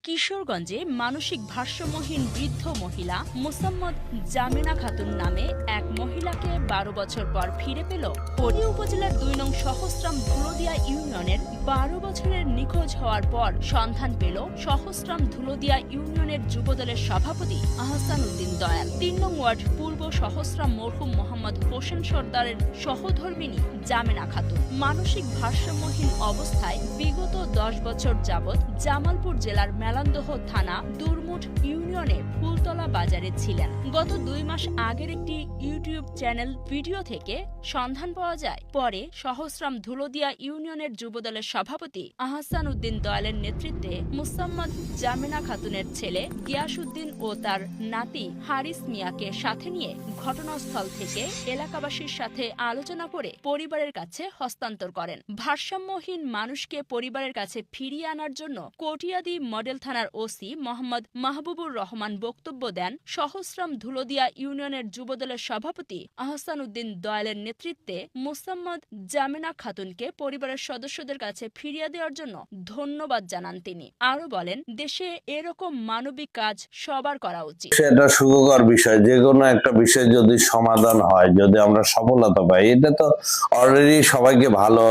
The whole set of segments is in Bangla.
কিশোরগঞ্জে মানসিক ভারসাম্যহীন বৃদ্ধ মহিলা মোসাম্মদ জামিনা খাতুন নামে এক মহিলাকে ১২ বছর পর ফিরে পেল কোটি উপজেলার ২ নং সহস্রাম ধুলোদিয়া ইউনিয়নের। ১২ বছরের নিখোঁজ হওয়ার পর সন্ধান পেল সহস্রাম ধুলোদিয়া ইউনিয়নের যুবদলের সভাপতি আহসান উদ্দিন দয়াল। ৩ নং ওয়ার্ড পূর্ব সহস্রাম মরহুম মোহাম্মদ হোসেন সর্দারের সহধর্মিণী জামিনা খাতুন মানসিক ভারসাম্যহীন অবস্থায় বিগত ১০ বছর যাবৎ জামালপুর জেলার মেলান্দহ থানা দুরমুঠ ইউনিয়নে ফুলতলা বাজারে ছিলেন। গত ২ মাস আগের একটি ইউটিউব চ্যানেল ভিডিও থেকে সন্ধান পাওয়া যায়। পরে সহস্রাম ধুলোদিয়া ইউনিয়নের যুবদলের সভাপতি আহসান উদ্দিন দয়ালের নেতৃত্বে মোসাম্মদ জামিনা খাতুনের ছেলে গিয়াসউদ্দিন ও তার নাতি হারিস মিয়াকে সাথে নিয়ে ঘটনাস্থল থেকে এলাকাবাসীর সাথে আলোচনা করে পরিবারের কাছে হস্তান্তর করেন। ভারসাম্যহীন মানুষকে পরিবারের কাছে ফিরিয়ে আনার জন্য কটিয়াদি মডেল থানার ওসি মোহাম্মদ মাহবুবুর রহমান বক্তব্য দেন। সহস্রাম ধুলোদিয়া ইউনিয়নের যুবদলের সভাপতি আহসান উদ্দিন দয়ালের নেতৃত্বে মোসাম্মদ জামিনা খাতুনকে পরিবারের সদস্যদের কাছে ফিরিয়ে দেওয়ার জন্য ধন্যবাদ জানান তিনি। আরো বলেন, দেশে এরকম মানবিক কাজ সবার করা উচিত। সেটা সুখকর বিষয়। যে কোনো একটা বিষয় যদি সমাধান হয়, যদি আমরা সফলতা পাই, এটা তো অলরেডি সবাইকে ভালো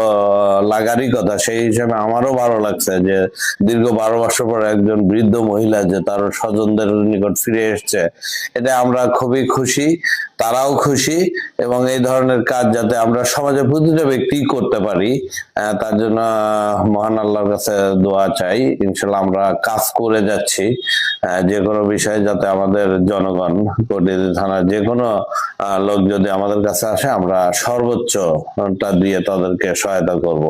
লাগারই কথা। সেই হিসেবে আমারও ভালো লাগছে যে দীর্ঘ ১২ বছর পর একজন বৃদ্ধ মহিলা যে তার স্বজনদের নিকট ফিরে এসছে, এটা আমরা খুবই খুশি, তারাও খুশি। এবং এই ধরনের কাজ যাতে আমরা সমাজে প্রতিটা ব্যক্তি করতে পারি, তার জন্য মহান আল্লাহর কাছে দোয়া চাই। ইনশাল্লাহ আমরা কাজ করে যাচ্ছি। যে কোনো বিষয়ে যাতে আমাদের জনগণ, কটিয়াদি থানার যে কোনো লোক যদি আমাদের কাছে আসে, আমরা সর্বোচ্চটা দিয়ে তাদেরকে সহায়তা করব।